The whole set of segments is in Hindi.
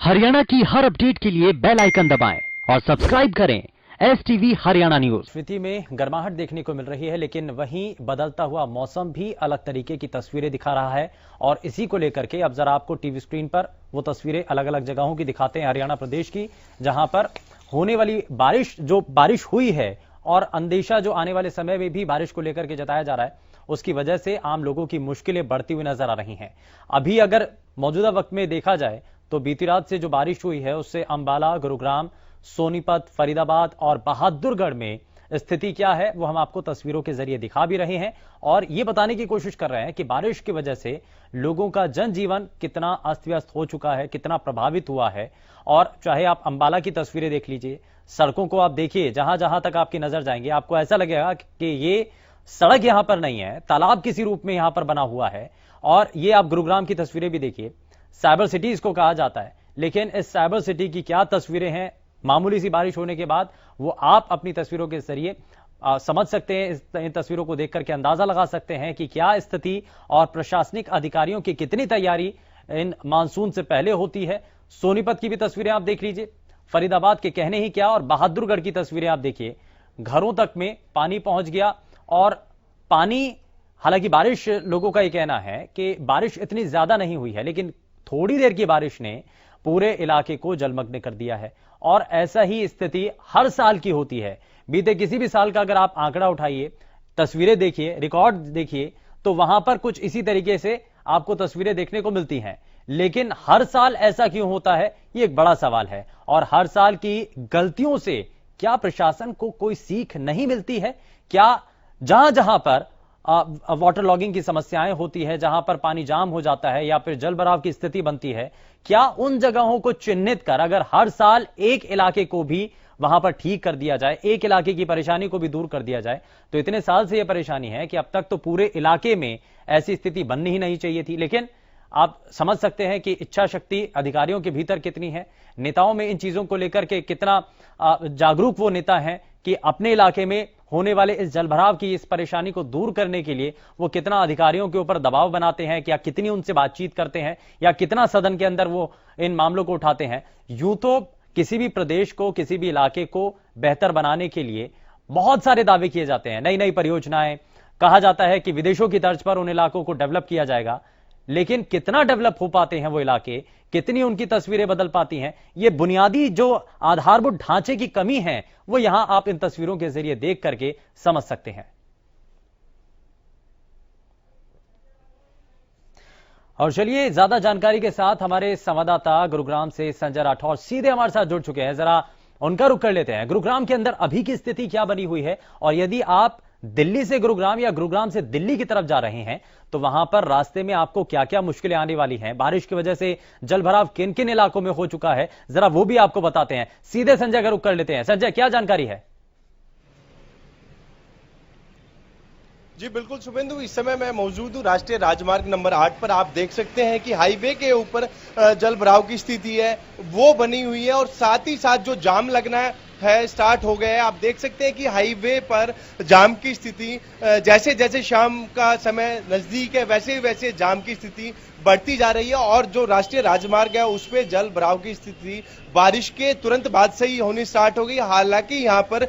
हरियाणा की हर अपडेट के लिए बेल आइकन दबाएं और सब्सक्राइब करें STV हरियाणा न्यूज। स्थिति में गर्माहट देखने को मिल रही है, लेकिन वहीं बदलता हुआ मौसम भी अलग तरीके की तस्वीरें दिखा रहा है। और इसी को लेकर के अब जरा आपको टीवी स्क्रीन पर वो तस्वीरें अलग अलग जगहों की दिखाते हैं हरियाणा प्रदेश की, जहां पर होने वाली बारिश हुई है और अंदेशा जो आने वाले समय में भी बारिश को लेकर के जताया जा रहा है, उसकी वजह से आम लोगों की मुश्किलें बढ़ती हुई नजर आ रही हैं। अभी अगर मौजूदा वक्त में देखा जाए तो बीती रात से जो बारिश हुई है उससे अंबाला, गुरुग्राम, सोनीपत, फरीदाबाद और बहादुरगढ़ में स्थिति क्या है वो हम आपको तस्वीरों के जरिए दिखा भी रहे हैं और ये बताने की कोशिश कर रहे हैं कि बारिश की वजह से लोगों का जनजीवन कितना अस्त व्यस्त हो चुका है, कितना प्रभावित हुआ है। और चाहे आप अंबाला की तस्वीरें देख लीजिए, सड़कों को आप देखिए, जहां जहां तक आपकी नजर जाएंगे आपको ऐसा लगेगा कि ये सड़क यहां पर नहीं है, तालाब किसी रूप में यहां पर बना हुआ है। और ये आप गुरुग्राम की तस्वीरें भी देखिए, साइबर सिटी इसको कहा जाता है, लेकिन इस साइबर सिटी की क्या तस्वीरें हैं मामूली सी बारिश होने के बाद, वो आप अपनी तस्वीरों के जरिए समझ सकते हैं। इन तस्वीरों को देख करके अंदाजा लगा सकते हैं कि क्या स्थिति और प्रशासनिक अधिकारियों की कितनी तैयारी इन मानसून से पहले होती है। सोनीपत की भी तस्वीरें आप देख लीजिए, फरीदाबाद के कहने ही क्या, और बहादुरगढ़ की तस्वीरें आप देखिए, घरों तक में पानी पहुंच गया। और पानी, हालांकि बारिश, लोगों का यह कहना है कि बारिश इतनी ज्यादा नहीं हुई है, लेकिन थोड़ी देर की बारिश ने पूरे इलाके को जलमग्न कर दिया है। और ऐसा ही स्थिति हर साल की होती है। बीते किसी भी साल का अगर आप आंकड़ा उठाइए, तस्वीरें देखिए, रिकॉर्ड देखिए, तो वहां पर कुछ इसी तरीके से आपको तस्वीरें देखने को मिलती हैं। लेकिन हर साल ऐसा क्यों होता है, ये एक बड़ा सवाल है। और हर साल की गलतियों से क्या प्रशासन को कोई सीख नहीं मिलती है? क्या जहां जहां पर वाटर लॉगिंग की समस्याएं होती है, जहां पर पानी जाम हो जाता है या फिर जल भराव की स्थिति बनती है, क्या उन जगहों को चिन्हित कर अगर हर साल एक इलाके को भी वहां पर ठीक कर दिया जाए, एक इलाके की परेशानी को भी दूर कर दिया जाए, तो इतने साल से यह परेशानी है कि अब तक तो पूरे इलाके में ऐसी स्थिति बननी ही नहीं चाहिए थी। लेकिन आप समझ सकते हैं कि इच्छा शक्ति अधिकारियों के भीतर कितनी है, नेताओं में इन चीजों को लेकर के कितना जागरूक वो नेता हैं कि अपने इलाके में होने वाले इस जलभराव की इस परेशानी को दूर करने के लिए वो कितना अधिकारियों के ऊपर दबाव बनाते हैं, या कितनी उनसे बातचीत करते हैं, या कितना सदन के अंदर वो इन मामलों को उठाते हैं। यूं तो किसी भी प्रदेश को, किसी भी इलाके को बेहतर बनाने के लिए बहुत सारे दावे किए जाते हैं, नई नई परियोजनाएं, कहा जाता है कि विदेशों की तर्ज पर उन इलाकों को डेवलप किया जाएगा। लेकिन कितना डेवलप हो पाते हैं वो इलाके, कितनी उनकी तस्वीरें बदल पाती हैं, ये बुनियादी जो आधारभूत ढांचे की कमी है वो यहां आप इन तस्वीरों के जरिए देख करके समझ सकते हैं। और चलिए ज्यादा जानकारी के साथ हमारे संवाददाता गुरुग्राम से संजय राठौर सीधे हमारे साथ जुड़ चुके हैं, जरा उनका रुख कर लेते हैं। गुरुग्राम के अंदर अभी की स्थिति क्या बनी हुई है, और यदि आप दिल्ली से गुरुग्राम या गुरुग्राम से दिल्ली की तरफ जा रहे हैं तो वहां पर रास्ते में आपको क्या क्या मुश्किलें आने वाली हैं, बारिश की वजह से जलभराव किन किन इलाकों में हो चुका है, जरा वो भी आपको बताते हैं। सीधे संजय का रुख कर लेते हैं। संजय, क्या जानकारी है? जी बिल्कुल शुभेंदु, इस समय मैं मौजूद हूँ राष्ट्रीय राजमार्ग नंबर 8 पर। आप देख सकते हैं कि हाईवे के ऊपर जल भराव की स्थिति है वो बनी हुई है, और साथ ही साथ जो जाम लगना है स्टार्ट हो गया है। आप देख सकते हैं कि हाईवे पर जाम की स्थिति जैसे जैसे शाम का समय नजदीक है वैसे वैसे जाम की स्थिति बढ़ती जा रही है। और जो राष्ट्रीय राजमार्ग है उस पे जल भराव की स्थिति बारिश के तुरंत बाद से ही होनी स्टार्ट हो गई। हालांकि यहाँ पर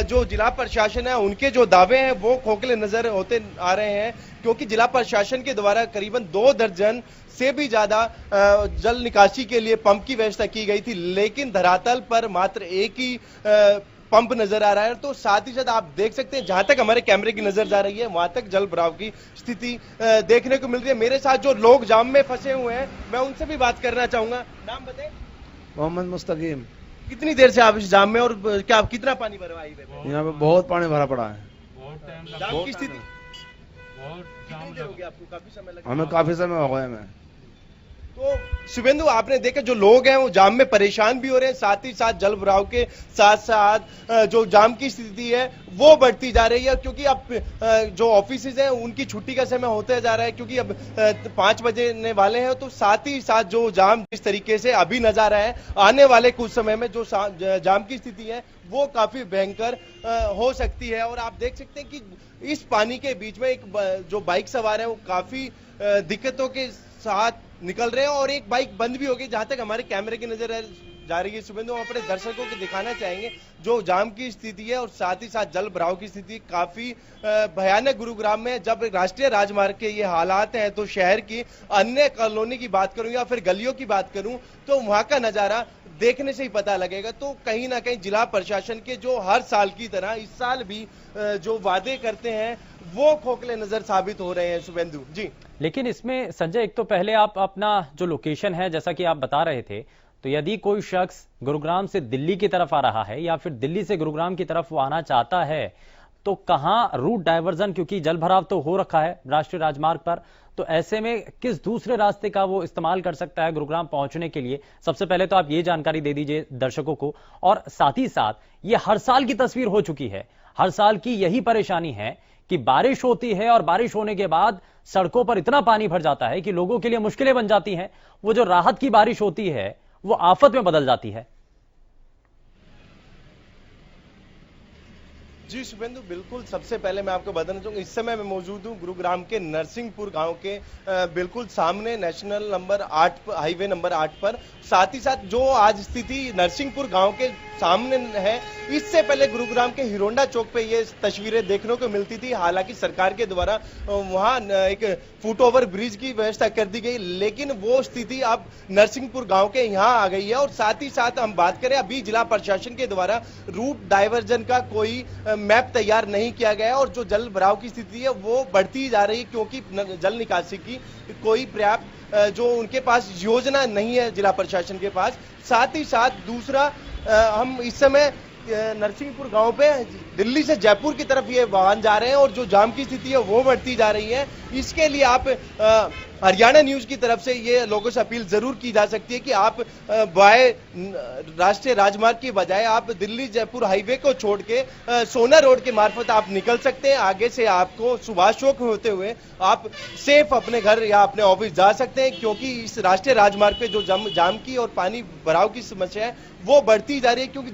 जो जिला प्रशासन है उनके जो दावे हैं वो खोखले नजर होते आ रहे हैं, क्योंकि जिला प्रशासन के द्वारा करीबन 2 दर्जन से भी ज्यादा जल निकासी के लिए पंप की व्यवस्था की गई थी, लेकिन धरातल पर मात्र एक ही पंप नजर आ रहा है। तो साथ ही साथ आप देख सकते हैं जहां तक हमारे कैमरे की नजर जा रही है वहां तक जल भराव की स्थिति देखने को मिल रही है। मेरे साथ जो लोग जाम में फंसे हुए हैं मैं उनसे भी बात करना चाहूंगा। नाम बताएं। मोहम्मद मुस्तकीम। कितनी देर से आप इस जाम में, और क्या कितना पानी भरा हाईवे पे? यहाँ पे बहुत पानी भरा पड़ा है। जाम की स्थिति कितनी देर हो गई आपको? काफी समय लगा? हमें काफी समय हो गया। हमें तो शुभेंदु, आपने देखा जो लोग हैं वो जाम में परेशान भी हो रहे हैं, साथ ही साथ जल भराव के साथ साथ जो जाम की स्थिति है वो बढ़ती जा रही है, क्योंकि अब जो ऑफिसेज हैं उनकी छुट्टी का समय होता जा रहा है, क्योंकि अब 5 बजने वाले हैं। तो साथ ही साथ जो जाम जिस तरीके से अभी नजर है, आने वाले कुछ समय में जो जाम की स्थिति है वो काफी भयंकर हो सकती है। और आप देख सकते हैं कि इस पानी के बीच में एक जो बाइक सवार है वो काफी दिक्कतों के साथ निकल रहे हैं और एक बाइक बंद भी हो गई। जहां तक हमारे कैमरे की नजर जा रही है शुभेंदु, हम अपने दर्शकों को दिखाना चाहेंगे जो जाम की स्थिति है और साथ ही साथ जल भराव की स्थिति काफी भयानक गुरुग्राम में। जब राष्ट्रीय राजमार्ग के ये हालात हैं तो शहर की अन्य कॉलोनी की बात करूं या फिर गलियों की बात करूं तो वहां का नजारा देखने से ही पता लगेगा। तो कहीं ना कहीं जिला प्रशासन के जो हर साल की तरह इस साल भी जो वादे करते हैं वो खोखले नजर साबित हो रहे हैं शुभेंदु जी। लेकिन इसमें संजय, एक तो पहले आप अपना जो लोकेशन है जैसा कि आप बता रहे थे, तो यदि कोई शख्स गुरुग्राम से दिल्ली की तरफ आ रहा है या फिर दिल्ली से गुरुग्राम की तरफ वो आना चाहता है तो कहां रूट डायवर्जन, क्योंकि जल भराव तो हो रखा है राष्ट्रीय राजमार्ग पर, तो ऐसे में किस दूसरे रास्ते का वो इस्तेमाल कर सकता है गुरुग्राम पहुंचने के लिए? सबसे पहले तो आप ये जानकारी दे दीजिए दर्शकों को। और साथ ही साथ ये हर साल की तस्वीर हो चुकी है, हर साल की यही परेशानी है कि बारिश होती है और बारिश होने के बाद सड़कों पर इतना पानी भर जाता है कि लोगों के लिए मुश्किलें बन जाती हैं। वो जो राहत की बारिश होती है वो आफत में बदल जाती है। जी शुभेंदु, बिल्कुल। सबसे पहले मैं आपको बताना चाहूंगा इस समय मैं मौजूद हूं गुरुग्राम के नरसिंहपुर गांव के बिल्कुल सामने नेशनल नंबर 8 हाईवे नंबर 8 पर। साथ ही साथ जो आज स्थिति नरसिंहपुर गांव के सामने है, इससे पहले गुरुग्राम के हिरोंडा चौक पे ये तस्वीरें देखने को मिलती थी। हालांकि सरकार के द्वारा वहां एक फुट ओवर ब्रिज की व्यवस्था कर दी गई, लेकिन वो स्थिति अब नरसिंहपुर गांव के यहाँ आ गई है। और साथ ही साथ हम बात करें, अभी जिला प्रशासन के द्वारा रूट डायवर्जन का कोई मैप तैयार नहीं किया गया और जो जल भराव की स्थिति है वो बढ़ती जा रही है, क्योंकि जल निकासी की कोई पर्याप्त जो उनके पास योजना नहीं है जिला प्रशासन के पास। साथ ही साथ दूसरा, हम इस समय नरसिंहपुर गांव पे दिल्ली से जयपुर की तरफ ये वाहन जा रहे हैं और जो जाम की स्थिति है वो बढ़ती जा रही है। इसके लिए आप हरियाणा न्यूज की तरफ से ये लोगों से अपील जरूर की जा सकती है कि आप बाय राष्ट्रीय राजमार्ग की बजाय आप दिल्ली जयपुर हाईवे को छोड़ के सोना रोड के मार्फत आप निकल सकते हैं। आगे से आपको सुभाष चौक होते हुए आप सेफ अपने घर या अपने ऑफिस जा सकते हैं, क्योंकि इस राष्ट्रीय राजमार्ग पे जो जाम की और पानी भराव की समस्या है वो बढ़ती जा रही है। क्योंकि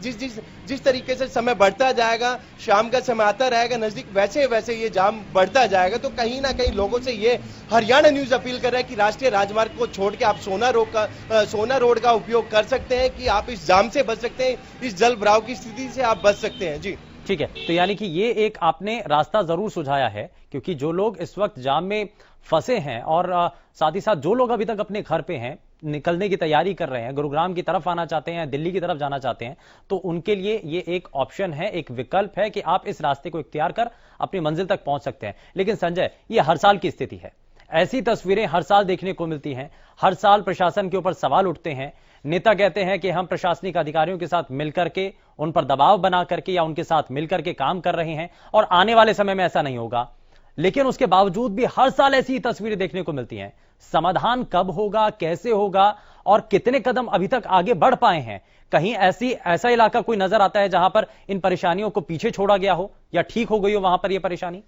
जिस तरीके से समय बढ़ता जाएगा, शाम का समय आता रहेगा नजदीक, वैसे वैसे ये जाम बढ़ता जाएगा। तो कहीं ना कहीं लोगों से ये हरियाणा न्यूज अपील कर रहा है कि राष्ट्रीय राजमार्ग को छोड़ के आप सोना रोड का उपयोग कर सकते हैं कि आप इस जाम से बच सकते हैं, इस जल भराव की स्थिति से आप बच सकते हैं। जी ठीक है, तो यानी कि ये एक आपने रास्ता जरूर सुझाया है, क्योंकि जो लोग इस वक्त जाम में फंसे हैं और साथ ही साथ जो लोग अभी तक अपने घर पे हैं, निकलने की तैयारी कर रहे हैं, गुरुग्राम की तरफ आना चाहते हैं, दिल्ली की तरफ जाना चाहते हैं, तो उनके लिए ये एक ऑप्शन है, एक विकल्प है कि आप इस रास्ते को इख्तियार कर अपनी मंजिल तक पहुंच सकते हैं। लेकिन संजय, ये हर साल की स्थिति है, ऐसी तस्वीरें हर साल देखने को मिलती हैं। हर साल प्रशासन के ऊपर सवाल उठते हैं, नेता कहते हैं कि हम प्रशासनिक अधिकारियों के साथ मिलकर के उन पर दबाव बना करके या उनके साथ मिलकर के काम कर रहे हैं और आने वाले समय में ऐसा नहीं होगा। लेकिन उसके बावजूद भी हर साल ऐसी तस्वीरें देखने को मिलती हैं। समाधान कब होगा, कैसे होगा और कितने कदम अभी तक आगे बढ़ पाए हैं? कहीं ऐसा इलाका कोई नजर आता है जहां पर इन परेशानियों को पीछे छोड़ा गया हो या ठीक हो गई हो वहां पर यह परेशानी?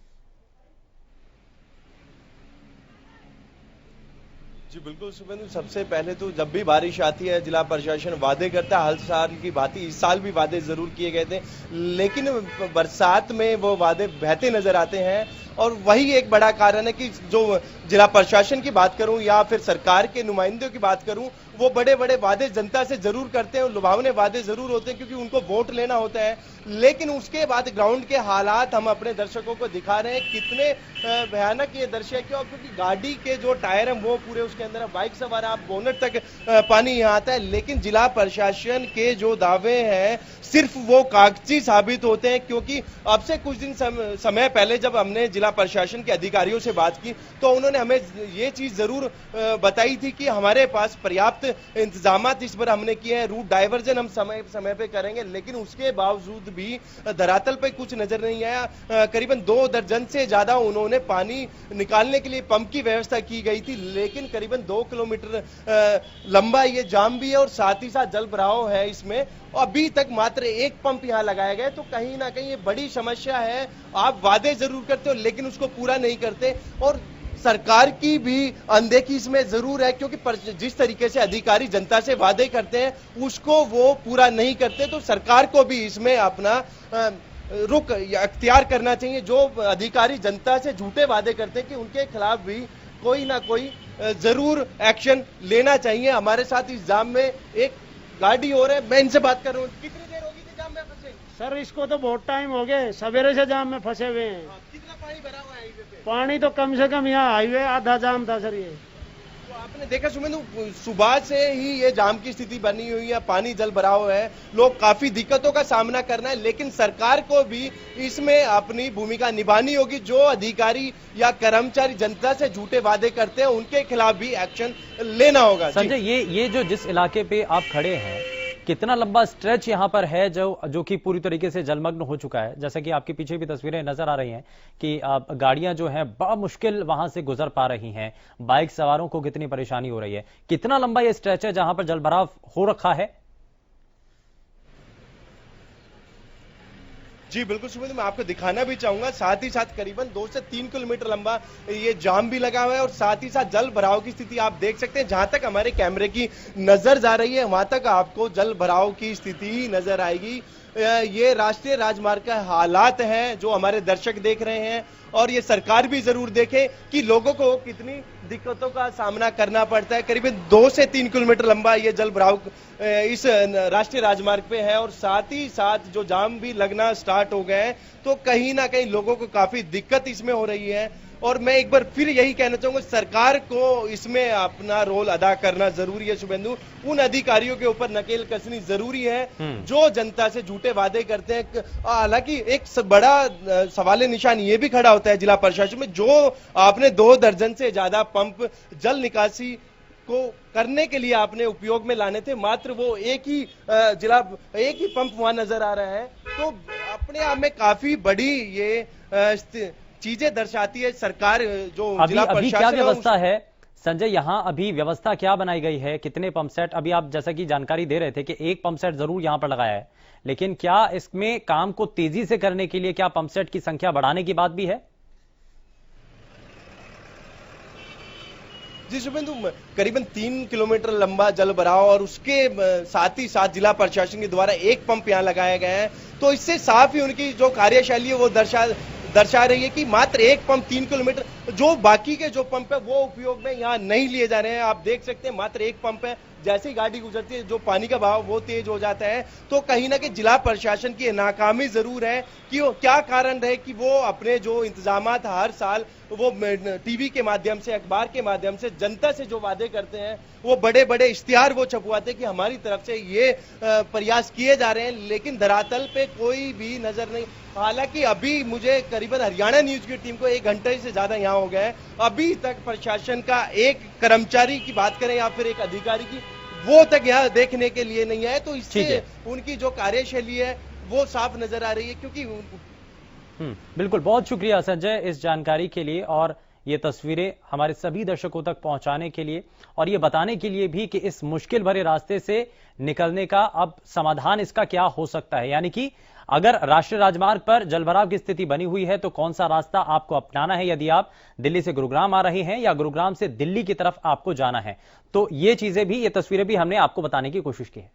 जी बिल्कुल शुभेंदु, सबसे पहले तो जब भी बारिश आती है जिला प्रशासन वादे करता है, हर साल की बात, इस साल भी वादे जरूर किए गए थे, लेकिन बरसात में वो वादे बहते नजर आते हैं। और वही एक बड़ा कारण है कि जो जिला प्रशासन की बात करूं या फिर सरकार के नुमाइंदों की बात करूं, वो बड़े बड़े वादे जनता से जरूर करते हैं, लुभावने वादे जरूर होते हैं क्योंकि उनको वोट लेना होता है, लेकिन उसके बाद ग्राउंड के हालात हम अपने दर्शकों को दिखा रहे हैं। कितने भयानक ये दृश्य है, क्योंकि गाड़ी के जो टायर हैं वो पूरे उसके अंदर है, बाइक सवार आप बोनट तक पानी यहाँ आता है। लेकिन जिला प्रशासन के जो दावे हैं सिर्फ वो कागजी साबित होते हैं, क्योंकि अब से कुछ दिन समय पहले जब हमने जिला प्रशासन के अधिकारियों से बात की तो उन्होंने हमें ये चीज जरूर बताई थी कि हमारे पास पर्याप्त इंतजाम इस पर हमने किए हैं, रूट डायवर्जन हम समय पे करेंगे, लेकिन उसके बावजूद भी धरातल पे कुछ नजर नहीं आया। करीबन 2 दर्जन से ज्यादा उन्होंने पानी निकालने के लिए पंप की व्यवस्था की गई थी, लेकिन करीबन 2 किलोमीटर लंबा ये जाम भी है और साथ ही साथ जल भराव है इसमें, अभी तक मात्र एक पंप यहां लगाया गया। तो कहीं ना कहीं ये बड़ी समस्या है। आप वादे जरूर करते हो लेकिन उसको पूरा नहीं करते, और सरकार की भी अनदेखी इसमें जरूर है, क्योंकि जिस तरीके से अधिकारी जनता से वादे करते हैं उसको वो पूरा नहीं करते। तो सरकार को भी इसमें अपना रुख अख्तियार करना चाहिए। जो अधिकारी जनता से झूठे वादे करते हैं कि उनके खिलाफ भी कोई ना कोई जरूर एक्शन लेना चाहिए। हमारे साथ इस जाम में एक गाड़ी और है, मैं इनसे बात कर रहा हूँ। कितनी देर होगी थी जाम में फंसे? सर इसको तो बहुत टाइम हो गए, सवेरे से जाम में फंसे हुए हैं। कितना पानी भरा हुआ है हाईवे पे? पानी तो कम से कम यहाँ हाईवे आधा जाम था सर ये। तो आपने देखा सुमेंदु, सुबह से ही ये जाम की स्थिति बनी हुई है, पानी जल भराव है, लोग काफी दिक्कतों का सामना करना है, लेकिन सरकार को भी इसमें अपनी भूमिका निभानी होगी। जो अधिकारी या कर्मचारी जनता से झूठे वादे करते हैं उनके खिलाफ भी एक्शन लेना होगा। संजय, ये जो जिस इलाके पे आप खड़े हैं, कितना लंबा स्ट्रेच यहां पर है जो कि पूरी तरीके से जलमग्न हो चुका है? जैसा कि आपके पीछे भी तस्वीरें नजर आ रही हैं कि गाड़ियां जो हैं बड़ा मुश्किल वहां से गुजर पा रही हैं, बाइक सवारों को कितनी परेशानी हो रही है। कितना लंबा ये स्ट्रेच है जहां पर जलभराव हो रखा है? जी बिल्कुल सुमेंदु, मैं आपको दिखाना भी चाहूंगा। साथ ही साथ करीबन 2 से 3 किलोमीटर लंबा ये जाम भी लगा हुआ है और साथ ही साथ जल भराव की स्थिति आप देख सकते हैं। जहां तक हमारे कैमरे की नजर जा रही है वहां तक आपको जल भराव की स्थिति ही नजर आएगी। ये राष्ट्रीय राजमार्ग का हालात हैं जो हमारे दर्शक देख रहे हैं, और ये सरकार भी जरूर देखे कि लोगों को कितनी दिक्कतों का सामना करना पड़ता है। करीबन 2 से 3 किलोमीटर लंबा ये जल भराव इस राष्ट्रीय राजमार्ग पे है, और साथ ही साथ जो जाम भी लगना स्टार्ट हो गए हैं, तो कहीं ना कहीं लोगों को काफी दिक्कत इसमें हो रही है। और मैं एक बार फिर यही कहना चाहूंगा, सरकार को इसमें अपना रोल अदा करना जरूरी है शुभेंदु। उन अधिकारियों के ऊपर नकेल कसनी जरूरी है जो जनता से झूठे वादे करते हैं। हालांकि एक बड़ा सवाल निशान ये भी खड़ा होता है जिला प्रशासन में, जो आपने 2 दर्जन से ज्यादा पंप जल निकासी को करने के लिए आपने उपयोग में लाने थे, मात्र वो एक ही पंप वहां नजर आ रहा है। तो अपने आप में काफी बड़ी ये चीजें दर्शाती है सरकार जो जिला अभी क्या प्रशासन व्यवस्था है संजय? यहां अभी व्यवस्था क्या बनाई गई है? कितने पंप सेट? अभी आप जैसा कि जानकारी दे रहे थे कि एक पंप सेट जरूर यहां पर लगाया है, लेकिन क्या इसमें काम को तेजी से करने के लिए क्या पंप सेट की संख्या बढ़ाने की बात भी है? जी शुभेंदु, करीबन 3 किलोमीटर लंबा जल भराव और उसके साथ ही साथ जिला प्रशासन के द्वारा एक पंप यहाँ लगाया गया है, तो इससे साफ ही उनकी जो कार्यशैली है वो दर्शा रही है कि मात्र एक पंप 3 किलोमीटर, जो बाकी के जो पंप है वो उपयोग में यहाँ नहीं लिए जा रहे हैं। आप देख सकते हैं मात्र एक पंप है, जैसे ही गाड़ी गुजरती है जो पानी का बहाव वो तेज हो जाता है। तो कहीं ना कहीं जिला प्रशासन की नाकामी जरूर है कि क्या कारण रहे कि वो अपने जो इंतजामात हर साल वो टीवी के माध्यम से, अखबार के माध्यम से जनता से जो वादे करते हैं, वो बड़े बड़े इश्तिहार वो छपवाते कि हमारी तरफ से ये प्रयास किए जा रहे हैं, लेकिन धरातल पे कोई भी नजर नहीं। हालांकि अभी मुझे करीबन हरियाणा न्यूज की टीम को 1 घंटे से ज्यादा यहाँ हो गया है, अभी तक प्रशासन का एक कर्मचारी की बात करें या फिर एक अधिकारी की, वो तक यहाँ देखने के लिए नहीं आए। तो इससे उनकी जो कार्यशैली है वो साफ नजर आ रही है। क्योंकि बिल्कुल, बहुत शुक्रिया संजय इस जानकारी के लिए और ये तस्वीरें हमारे सभी दर्शकों तक पहुंचाने के लिए, और ये बताने के लिए भी कि इस मुश्किल भरे रास्ते से निकलने का अब समाधान इसका क्या हो सकता है। यानी कि अगर राष्ट्रीय राजमार्ग पर जलभराव की स्थिति बनी हुई है तो कौन सा रास्ता आपको अपनाना है, यदि आप दिल्ली से गुरुग्राम आ रहे हैं या गुरुग्राम से दिल्ली की तरफ आपको जाना है। तो ये चीजें भी, ये तस्वीरें भी हमने आपको बताने की कोशिश की है।